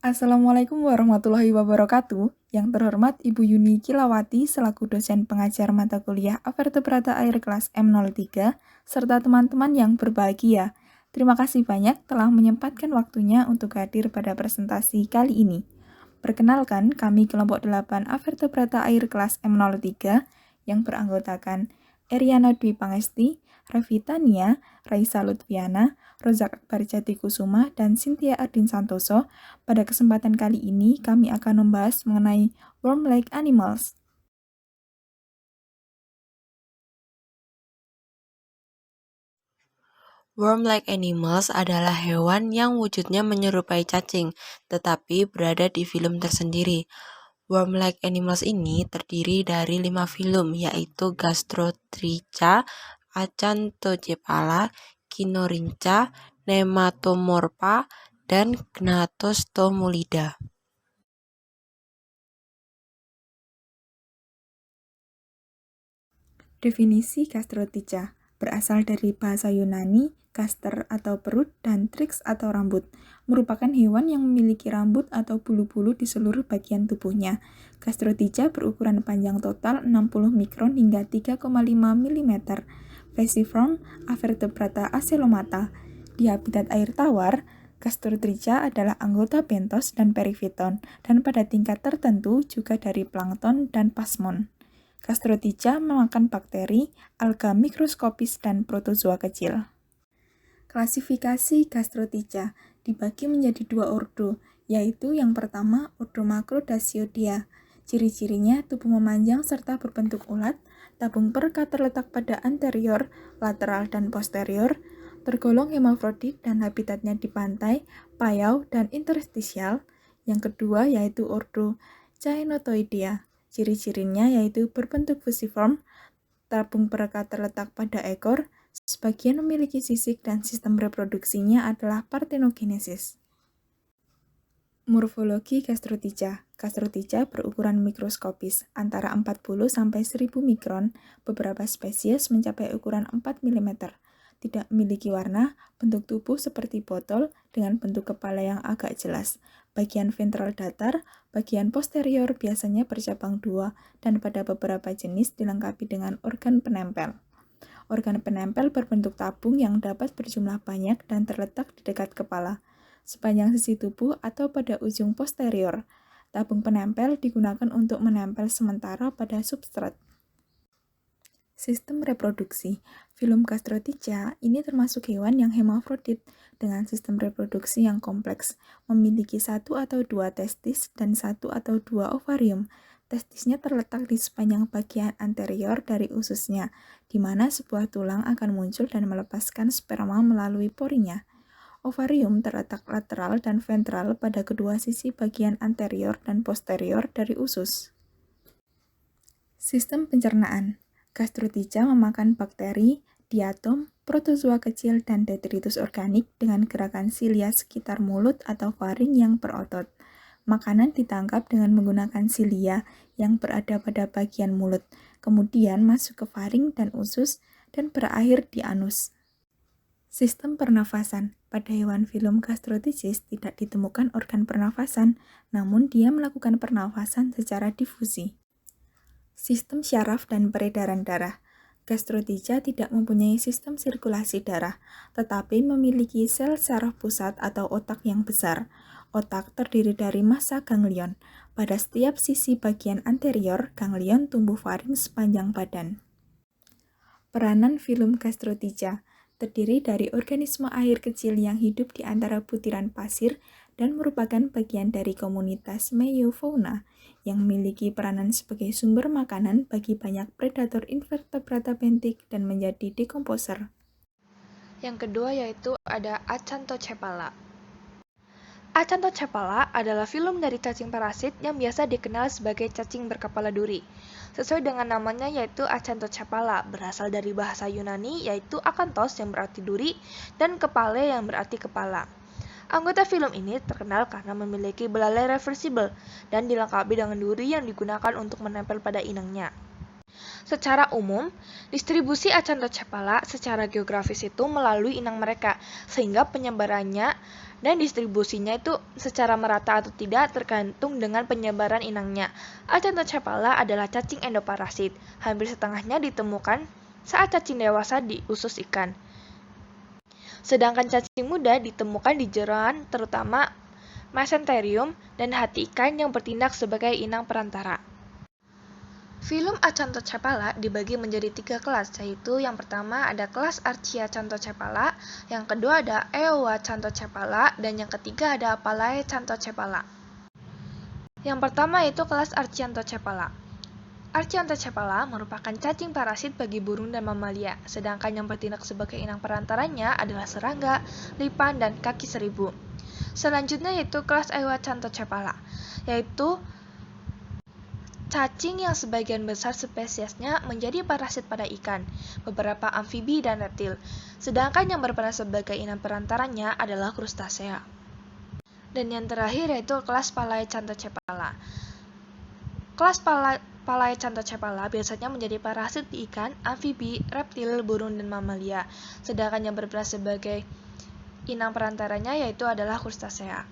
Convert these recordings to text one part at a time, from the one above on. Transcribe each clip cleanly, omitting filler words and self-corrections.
Assalamualaikum warahmatullahi wabarakatuh. Yang terhormat Ibu Yuni Kilawati selaku dosen pengajar mata kuliah Avertebrata Air kelas M03, serta teman-teman yang berbahagia. Terima kasih banyak telah menyempatkan waktunya untuk hadir pada presentasi kali ini. Perkenalkan, kami kelompok 8 Avertebrata Air kelas M03 yang beranggotakan Eriana Dwi Pangesti, Revita Nia, Raisa Lutfiana, Rozak Akbar Jati Kusuma, dan Cynthia Ardin Santoso. Pada kesempatan kali ini, kami akan membahas mengenai worm-like animals. Worm-like animals adalah hewan yang wujudnya menyerupai cacing, tetapi berada di filum tersendiri. Worm-like animals ini terdiri dari 5 filum, yaitu Gastrotricha, Acanthocephala, Chinorrhyncha, Nematomorpha, dan Gnatostomulida. Definisi Gastrotricha berasal dari bahasa Yunani, gaster atau perut, dan trix atau rambut. Merupakan hewan yang memiliki rambut atau bulu-bulu di seluruh bagian tubuhnya. Gastrotricha berukuran panjang total 60 mikron hingga 3,5 mm. Vesiform Avertebrata acelomata. Di habitat air tawar, Gastrotricha adalah anggota bentos dan perifiton, dan pada tingkat tertentu juga dari plankton dan pasmon. Gastrotricha memakan bakteri, alga mikroskopis, dan protozoa kecil. Klasifikasi Gastrotricha dibagi menjadi 2 ordo, yaitu yang pertama ordo Macrodacioidea. Ciri-cirinya tubuh memanjang serta berbentuk ulat, tabung perka terletak pada anterior, lateral, dan posterior, tergolong hermafrodit dan habitatnya di pantai, payau, dan interstisial. Yang kedua yaitu ordo Caenotoidea. Ciri-cirinya yaitu berbentuk fusiform, tabung pereka terletak pada ekor, sebagian memiliki sisik dan sistem reproduksinya adalah partenogenesis. Morfologi Gastrotricha. Gastrotricha berukuran mikroskopis antara 40-1000 mikron, beberapa spesies mencapai ukuran 4 mm. Tidak memiliki warna, bentuk tubuh seperti botol dengan bentuk kepala yang agak jelas. Bagian ventral datar, bagian posterior biasanya bercabang 2, dan pada beberapa jenis dilengkapi dengan organ penempel. Organ penempel berbentuk tabung yang dapat berjumlah banyak dan terletak di dekat kepala, sepanjang sisi tubuh atau pada ujung posterior. Tabung penempel digunakan untuk menempel sementara pada substrat. Sistem reproduksi. Filum Gastrotricha ini termasuk hewan yang hermafrodit dengan sistem reproduksi yang kompleks, memiliki 1 atau 2 testis dan 1 atau 2 ovarium. Testisnya terletak di sepanjang bagian anterior dari ususnya, di mana sebuah tulang akan muncul dan melepaskan sperma melalui porinya. Ovarium terletak lateral dan ventral pada kedua sisi bagian anterior dan posterior dari usus. Sistem pencernaan. Gastrotricha memakan bakteri, diatom, protozoa kecil, dan detritus organik dengan gerakan silia sekitar mulut atau faring yang berotot. Makanan ditangkap dengan menggunakan silia yang berada pada bagian mulut, kemudian masuk ke faring dan usus, dan berakhir di anus. Sistem pernafasan. Pada hewan filum Gastrotrichis tidak ditemukan organ pernafasan, namun dia melakukan pernafasan secara difusi. Sistem syaraf dan peredaran darah. Gastrotricha tidak mempunyai sistem sirkulasi darah, tetapi memiliki sel saraf pusat atau otak yang besar. Otak terdiri dari massa ganglion. Pada setiap sisi bagian anterior, ganglion tumbuh faring sepanjang badan. Peranan filum Gastrotricha terdiri dari organisme air kecil yang hidup di antara butiran pasir dan merupakan bagian dari komunitas meiofauna yang memiliki peranan sebagai sumber makanan bagi banyak predator invertebrata bentik dan menjadi dekomposer. Yang kedua yaitu ada Acanthocephala. Acanthocephala adalah filum dari cacing parasit yang biasa dikenal sebagai cacing berkepala duri. Sesuai dengan namanya yaitu Acanthocephala, berasal dari bahasa Yunani yaitu akanthos yang berarti duri dan kepale yang berarti kepala. Anggota filum ini terkenal karena memiliki belalai reversibel dan dilengkapi dengan duri yang digunakan untuk menempel pada inangnya. Secara umum, distribusi Acanthocephala secara geografis itu melalui inang mereka, sehingga penyebarannya dan distribusinya itu secara merata atau tidak tergantung dengan penyebaran inangnya. Acanthocephala adalah cacing endoparasit. Hampir setengahnya ditemukan saat cacing dewasa di usus ikan. Sedangkan cacing muda ditemukan di jeroan terutama mesenterium dan hati ikan yang bertindak sebagai inang perantara. Filum Acanthocephala dibagi menjadi 3 kelas, yaitu yang pertama ada kelas Archiacanthocephala, yang kedua ada Eoacanthocephala, dan yang ketiga ada Palaeacanthocephala. Yang pertama yaitu kelas Archiacanthocephala. Archiacanthocephala merupakan cacing parasit bagi burung dan mamalia, sedangkan yang bertindak sebagai inang perantaranya adalah serangga, lipan, dan kaki seribu. Selanjutnya yaitu kelas Eoacanthocephala, yaitu cacing yang sebagian besar spesiesnya menjadi parasit pada ikan, beberapa amfibi dan reptil, sedangkan yang berperan sebagai inang perantaranya adalah krustasea. Dan yang terakhir yaitu kelas Palaeacanthocephala. Kelas Palaeacanthocephala biasanya menjadi parasit di ikan, amfibi, reptil, burung, dan mamalia, sedangkan yang berperan sebagai inang perantaranya yaitu adalah krustasea.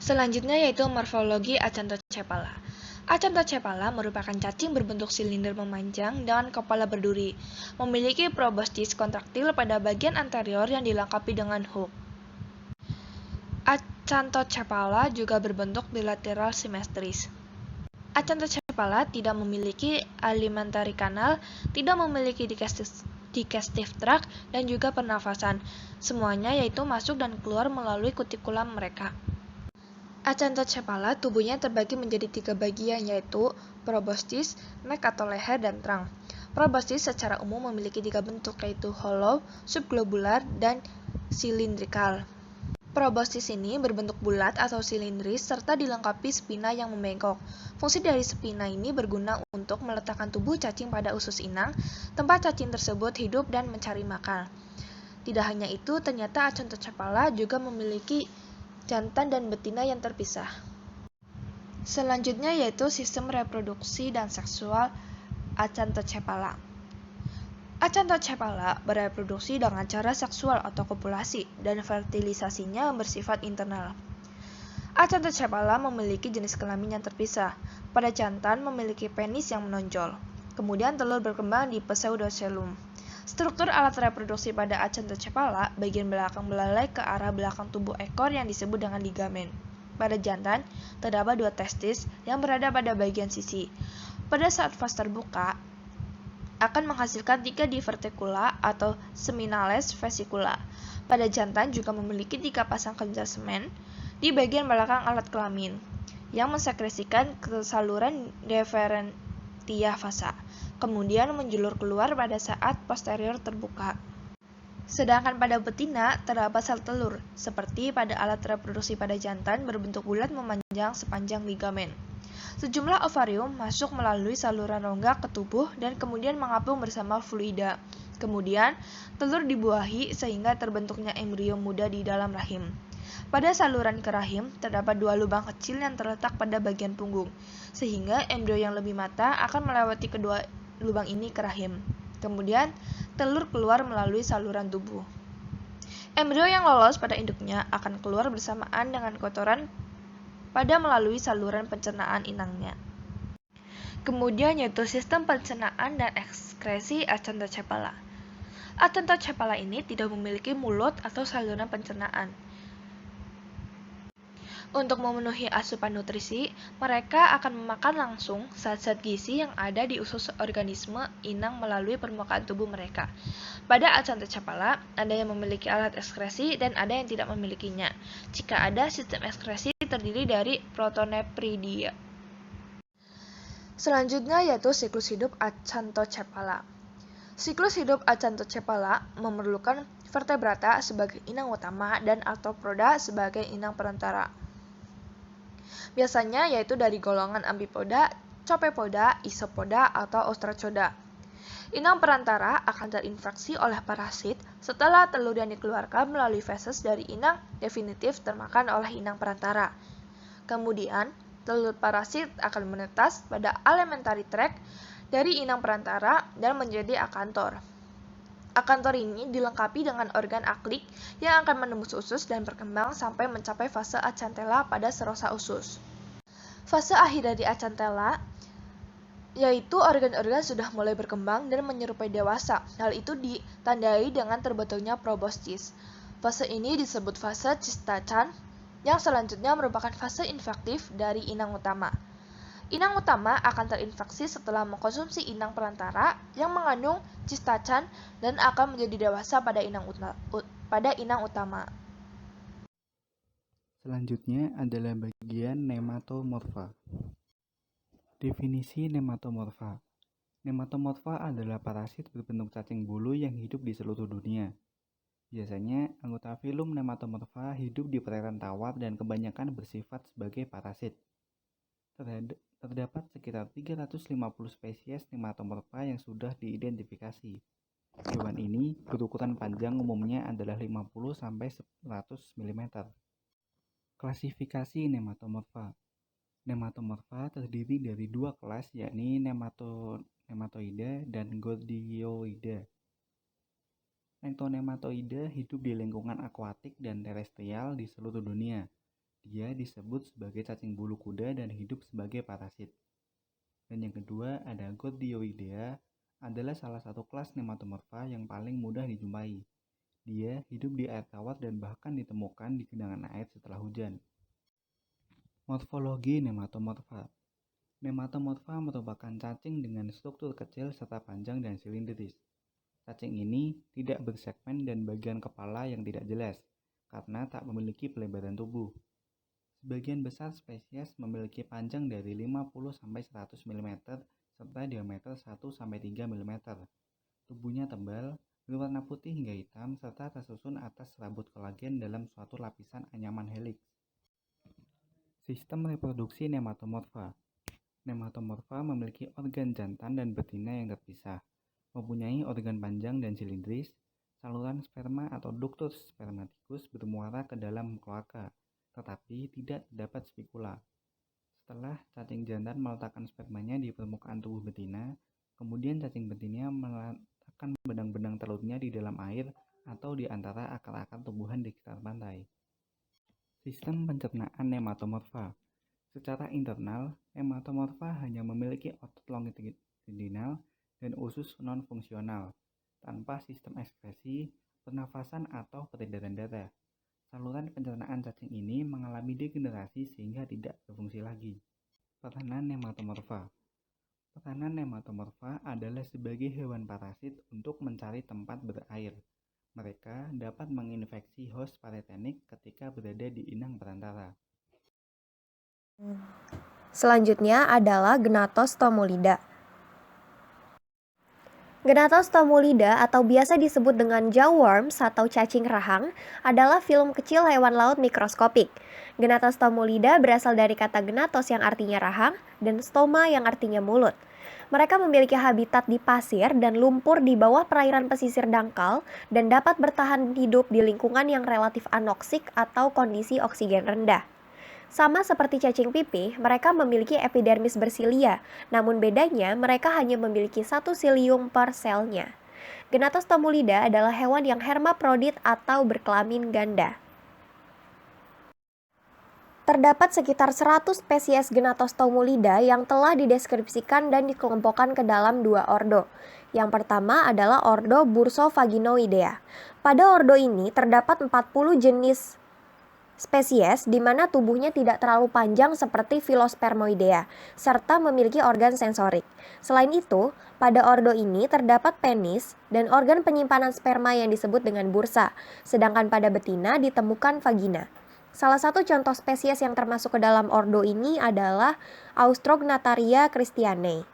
Selanjutnya yaitu morfologi Acanthocephala. Acanthocephala merupakan cacing berbentuk silinder memanjang dengan kepala berduri, memiliki proboscis kontraktil pada bagian anterior yang dilengkapi dengan hook. Acanthocephala juga berbentuk bilateral simetris. Acanthocephala tidak memiliki alimentary canal, tidak memiliki digestive tract, dan juga pernafasan. Semuanya yaitu masuk dan keluar melalui kutikulam mereka. Acanthocephala tubuhnya terbagi menjadi 3 bagian, yaitu proboscis, neck atau leher, dan trunk. Proboscis secara umum memiliki 3 bentuk, yaitu hollow, subglobular, dan silindrikal. Proboscis ini berbentuk bulat atau silindris serta dilengkapi spina yang membengkok. Fungsi dari spina ini berguna untuk meletakkan tubuh cacing pada usus inang, tempat cacing tersebut hidup dan mencari makan. Tidak hanya itu, ternyata Acanthocephala juga memiliki jantan dan betina yang terpisah. Selanjutnya yaitu sistem reproduksi dan seksual Acanthocephala. Acanthocephala bereproduksi dengan cara seksual atau kopulasi, dan fertilisasinya bersifat internal. Acanthocephala memiliki jenis kelamin yang terpisah. Pada jantan memiliki penis yang menonjol. Kemudian telur berkembang di pseudocelum. Struktur alat reproduksi pada Acanthocephala, bagian belakang belalai ke arah belakang tubuh ekor yang disebut dengan ligamen. Pada jantan, terdapat 2 testis yang berada pada bagian sisi. Pada saat vas terbuka, akan menghasilkan 3 diverticula atau seminales vesicula. Pada jantan juga memiliki 3 pasang kelenjar semen di bagian belakang alat kelamin, yang mensekresikan ke saluran deferentia vasa, kemudian menjulur keluar pada saat posterior terbuka. Sedangkan pada betina terdapat sel telur, seperti pada alat reproduksi pada jantan berbentuk bulat memanjang sepanjang ligamen. Sejumlah ovarium masuk melalui saluran rongga ke tubuh dan kemudian mengapung bersama fluida. Kemudian, telur dibuahi sehingga terbentuknya embrio muda di dalam rahim. Pada saluran ke rahim, terdapat 2 lubang kecil yang terletak pada bagian punggung, sehingga embrio yang lebih matang akan melewati kedua lubang ini ke rahim. Kemudian, telur keluar melalui saluran tubuh. Embrio yang lolos pada induknya akan keluar bersamaan dengan kotoran pada melalui saluran pencernaan inangnya. Kemudian yaitu sistem pencernaan dan ekskresi Acanthocephala. Acanthocephala ini tidak memiliki mulut atau saluran pencernaan. Untuk memenuhi asupan nutrisi, mereka akan memakan langsung zat-zat gizi yang ada di usus organisme inang melalui permukaan tubuh mereka. Pada Acanthocephala, ada yang memiliki alat ekskresi dan ada yang tidak memilikinya. Jika ada, sistem ekskresi terdiri dari protonephridia. Selanjutnya yaitu siklus hidup Acanthocephala. Siklus hidup Acanthocephala memerlukan vertebrata sebagai inang utama dan arthropoda sebagai inang perantara. Biasanya yaitu dari golongan amfipoda, copepoda, isopoda, atau ostracoda. Inang perantara akan terinfeksi oleh parasit setelah telur yang dikeluarkan melalui feses dari inang definitif termakan oleh inang perantara. Kemudian, telur parasit akan menetas pada alimentary tract dari inang perantara dan menjadi akantor. Akantor ini dilengkapi dengan organ aklik yang akan menembus usus dan berkembang sampai mencapai fase acantella pada serosa usus. Fase akhir dari acantella yaitu organ-organ sudah mulai berkembang dan menyerupai dewasa. Hal itu ditandai dengan terbentuknya proboscis. Fase ini disebut fase cistacan, yang selanjutnya merupakan fase infektif dari inang utama. Inang utama akan terinfeksi setelah mengkonsumsi inang perantara yang mengandung cistacan dan akan menjadi dewasa pada inang utama. Selanjutnya adalah bagian nematomorfa. Definisi nematomorfa. Nematomorfa adalah parasit berbentuk cacing bulu yang hidup di seluruh dunia. Biasanya, anggota filum nematomorfa hidup di perairan tawar dan kebanyakan bersifat sebagai parasit. Terdapat sekitar 350 spesies nematomorfa yang sudah diidentifikasi. Hewan ini berukuran panjang umumnya adalah 50-100 mm. Klasifikasi nematomorfa. Nematomorfa terdiri dari dua kelas, yakni nematoida dan gordioida. Nektonematoida hidup di lingkungan akuatik dan terestrial di seluruh dunia. Dia disebut sebagai cacing bulu kuda dan hidup sebagai parasit. Dan yang kedua ada Gordioidea, adalah salah satu kelas nematomorfa yang paling mudah dijumpai. Dia hidup di air tawar dan bahkan ditemukan di genangan air setelah hujan. Morfologi nematomorfa. Nematomorfa merupakan cacing dengan struktur kecil serta panjang dan silindris. Cacing ini tidak bersegmen dan bagian kepala yang tidak jelas, karena tak memiliki pelebaran tubuh. Sebagian besar spesies memiliki panjang dari 50-100 mm serta diameter 1-3 mm. Tubuhnya tebal, berwarna putih hingga hitam, serta tersusun atas rambut kolagen dalam suatu lapisan anyaman heliks. Sistem reproduksi nematomorfa. Nematomorfa memiliki organ jantan dan betina yang terpisah, mempunyai organ panjang dan silindris, saluran sperma atau ductus spermaticus bermuara ke dalam kloaka, tetapi tidak terdapat spikula. Setelah cacing jantan meletakkan spermanya di permukaan tubuh betina, kemudian cacing betina meletakkan benang-benang telurnya di dalam air atau di antara akar-akar tumbuhan di sekitar pantai. Sistem pencernaan nematomorfa. Secara internal, nematomorfa hanya memiliki otot longitudinal dan usus non-fungsional, tanpa sistem ekskresi, pernafasan atau peredaran darah. Saluran pencernaan cacing ini mengalami degenerasi sehingga tidak berfungsi lagi. Peranan nematomorfa. Peranan nematomorfa adalah sebagai hewan parasit untuk mencari tempat berair. Mereka dapat menginfeksi host paritenik ketika berada di inang perantara. Selanjutnya adalah Gnatostomolida. Gnatostomolida atau biasa disebut dengan jawworms atau cacing rahang adalah filum kecil hewan laut mikroskopik. Gnatostomolida berasal dari kata gnatos yang artinya rahang dan stoma yang artinya mulut. Mereka memiliki habitat di pasir dan lumpur di bawah perairan pesisir dangkal dan dapat bertahan hidup di lingkungan yang relatif anoksik atau kondisi oksigen rendah. Sama seperti cacing pipih, mereka memiliki epidermis bersilia, namun bedanya mereka hanya memiliki satu silium per selnya. Gnatostomolida adalah hewan yang hermaprodit atau berkelamin ganda. Terdapat sekitar 100 spesies Gnatostomolida yang telah dideskripsikan dan dikelompokkan ke dalam dua ordo. Yang pertama adalah ordo Bursovaginoidea. Pada ordo ini terdapat 40 jenis spesies di mana tubuhnya tidak terlalu panjang seperti Philospermoidea, serta memiliki organ sensorik. Selain itu, pada ordo ini terdapat penis dan organ penyimpanan sperma yang disebut dengan bursa, sedangkan pada betina ditemukan vagina. Salah satu contoh spesies yang termasuk ke dalam ordo ini adalah Austrognatharia christianae.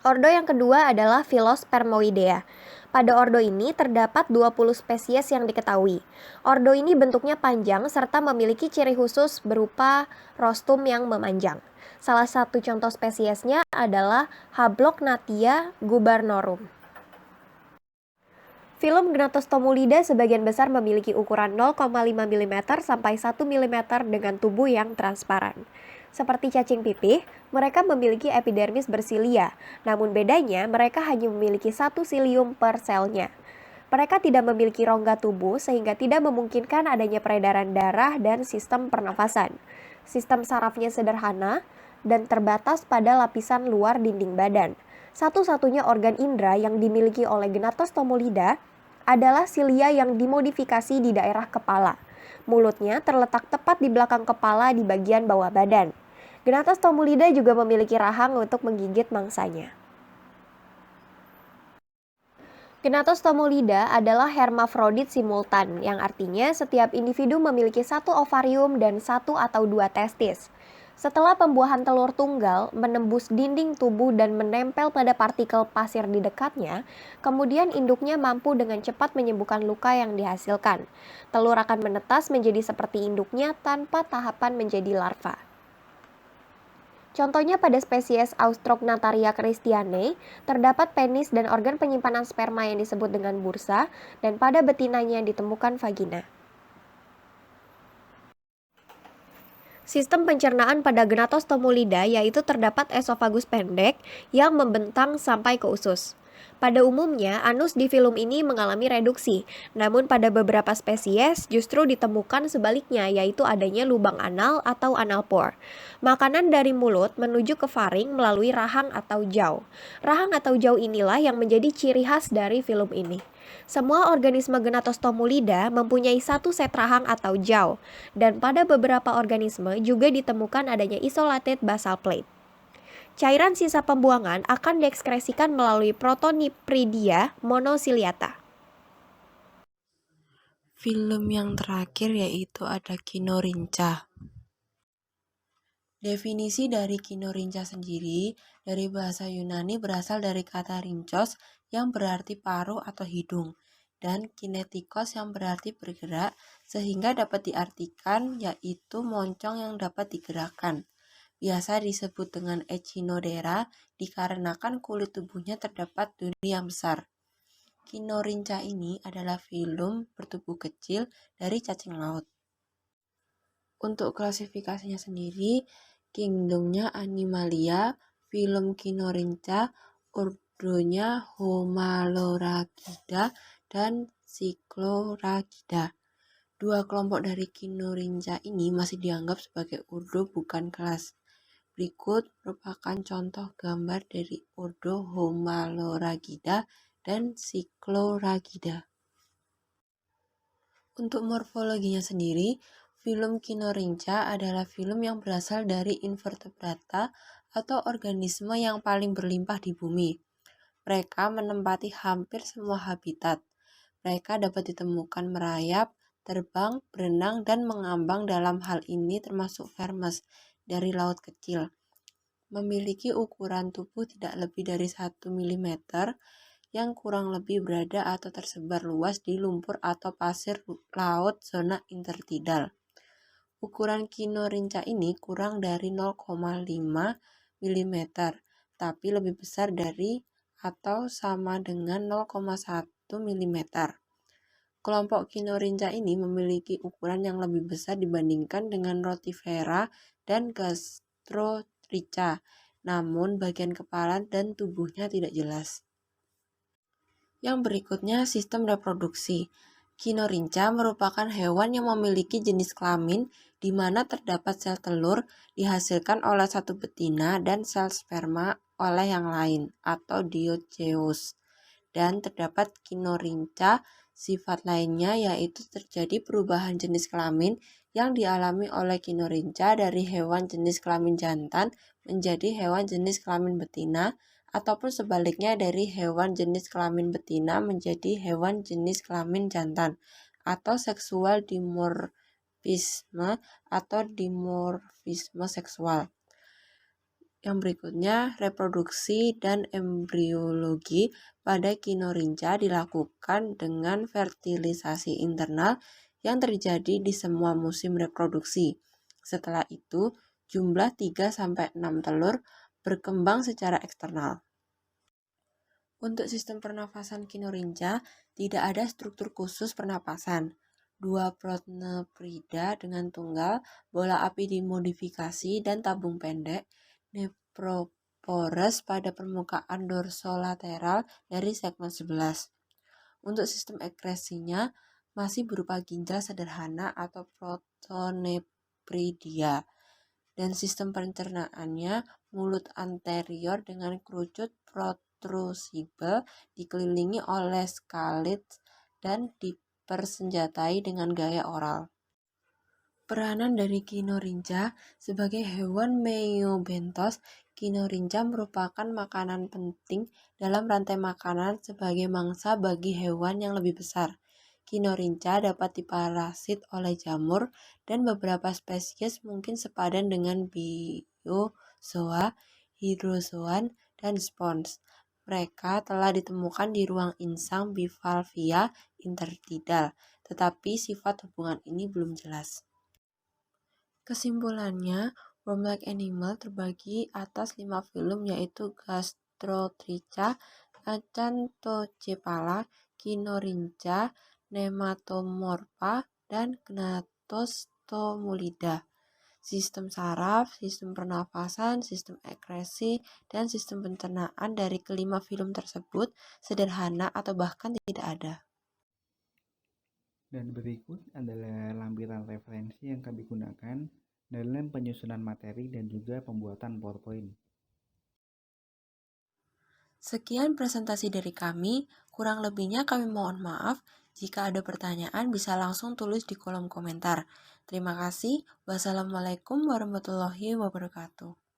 Ordo yang kedua adalah Philospermoidea. Pada ordo ini terdapat 20 spesies yang diketahui. Ordo ini bentuknya panjang serta memiliki ciri khusus berupa rostum yang memanjang. Salah satu contoh spesiesnya adalah Hablognathia gubernorum. Filum Gnatostomolida sebagian besar memiliki ukuran 0,5 mm sampai 1 mm dengan tubuh yang transparan. Seperti cacing pipih, mereka memiliki epidermis bersilia, namun bedanya mereka hanya memiliki satu silium per selnya. Mereka tidak memiliki rongga tubuh sehingga tidak memungkinkan adanya peredaran darah dan sistem pernafasan. Sistem sarafnya sederhana dan terbatas pada lapisan luar dinding badan. Satu-satunya organ indera yang dimiliki oleh Gnatostomolida adalah silia yang dimodifikasi di daerah kepala. Mulutnya terletak tepat di belakang kepala di bagian bawah badan. Gnatostomolida juga memiliki rahang untuk menggigit mangsanya. Gnatostomolida adalah hermafrodit simultan, yang artinya setiap individu memiliki satu ovarium dan satu atau dua testis. Setelah pembuahan telur tunggal menembus dinding tubuh dan menempel pada partikel pasir di dekatnya, kemudian induknya mampu dengan cepat menyembuhkan luka yang dihasilkan. Telur akan menetas menjadi seperti induknya tanpa tahapan menjadi larva. Contohnya pada spesies Austrognatharia christianae, terdapat penis dan organ penyimpanan sperma yang disebut dengan bursa, dan pada betinanya ditemukan vagina. Sistem pencernaan pada Gnatostomolida yaitu terdapat esofagus pendek yang membentang sampai ke usus. Pada umumnya, anus di filum ini mengalami reduksi, namun pada beberapa spesies justru ditemukan sebaliknya, yaitu adanya lubang anal atau anal pore. Makanan dari mulut menuju ke faring melalui rahang atau jauh. Rahang atau jauh inilah yang menjadi ciri khas dari filum ini. Semua organisme Gnatostomolida mempunyai satu set rahang atau jauh, dan pada beberapa organisme juga ditemukan adanya isolated basal plate. Cairan sisa pembuangan akan diekskresikan melalui protonipridia monociliata. Film yang terakhir yaitu ada Kinorinca. Definisi dari Kinorinca sendiri dari bahasa Yunani berasal dari kata rincos yang berarti paruh atau hidung, dan kinetikos yang berarti bergerak, sehingga dapat diartikan yaitu moncong yang dapat digerakkan. Biasa disebut dengan Echinodera dikarenakan kulit tubuhnya terdapat duri yang besar. Kinorinca ini adalah filum bertubuh kecil dari cacing laut. Untuk klasifikasinya sendiri, kingdomnya Animalia, filum Kinorinca, ordonya Homaloragida dan Cycloragida. Dua kelompok dari Kinorinca ini masih dianggap sebagai ordo bukan kelas. Berikut merupakan contoh gambar dari ordo Homaloragida dan Cycloragida. Untuk morfologinya sendiri, filum Kinorinca adalah filum yang berasal dari invertebrata atau organisme yang paling berlimpah di bumi. Mereka menempati hampir semua habitat. Mereka dapat ditemukan merayap, terbang, berenang, dan mengambang, dalam hal ini termasuk vermes dari laut kecil. Memiliki ukuran tubuh tidak lebih dari 1 mm yang kurang lebih berada atau tersebar luas di lumpur atau pasir laut zona intertidal. Ukuran Kinorinca ini kurang dari 0,5 mm, tapi lebih besar dari atau sama dengan 0,1 mm. Kelompok Kinorinca ini memiliki ukuran yang lebih besar dibandingkan dengan Rotifera dan Gastrorica, namun bagian kepala dan tubuhnya tidak jelas. Yang berikutnya, sistem reproduksi. Kinorinca merupakan hewan yang memiliki jenis kelamin di mana terdapat sel telur dihasilkan oleh satu betina dan sel sperma oleh yang lain atau dioeceous. Dan terdapat Kinorinca sifat lainnya, yaitu terjadi perubahan jenis kelamin yang dialami oleh Kinorinca dari hewan jenis kelamin jantan menjadi hewan jenis kelamin betina, ataupun sebaliknya dari hewan jenis kelamin betina menjadi hewan jenis kelamin jantan, atau seksual dimorfisme atau dimorfisme seksual. Yang berikutnya, reproduksi dan embriologi pada Kinorinca dilakukan dengan fertilisasi internal yang terjadi di semua musim reproduksi. Setelah itu, jumlah 3-6 telur berkembang secara eksternal. Untuk sistem pernafasan Kinorinca, tidak ada struktur khusus pernapasan. Dua protneprida dengan tunggal, bola api dimodifikasi, dan tabung pendek, nephropores pada permukaan dorsolateral dari segmen 11. Untuk sistem ekskresinya masih berupa ginjal sederhana atau protonephridia. Dan sistem pencernaannya mulut anterior dengan kerucut protrusibel dikelilingi oleh skalix dan dipersenjatai dengan gaya oral. Peranan dari kinorinca sebagai hewan meiobentos, kinorinca merupakan makanan penting dalam rantai makanan sebagai mangsa bagi hewan yang lebih besar. Kinorinca dapat diparasit oleh jamur dan beberapa spesies mungkin sepadan dengan biozoa, hydrozoan, dan spons. Mereka telah ditemukan di ruang insang bivalvia intertidal, tetapi sifat hubungan ini belum jelas. Kesimpulannya, Worm-like Animal terbagi atas 5 filum yaitu Gastrotricha, Acanthocephala, Kinorinca, Nematomorpha, dan Gnatostomulida. Sistem saraf, sistem pernafasan, sistem ekskresi, dan sistem pencernaan dari kelima film tersebut sederhana atau bahkan tidak ada. Dan berikut adalah lampiran referensi yang kami gunakan dalam penyusunan materi dan juga pembuatan PowerPoint. Sekian presentasi dari kami, kurang lebihnya kami mohon maaf. Jika ada pertanyaan bisa langsung tulis di kolom komentar. Terima kasih. Wassalamualaikum warahmatullahi wabarakatuh.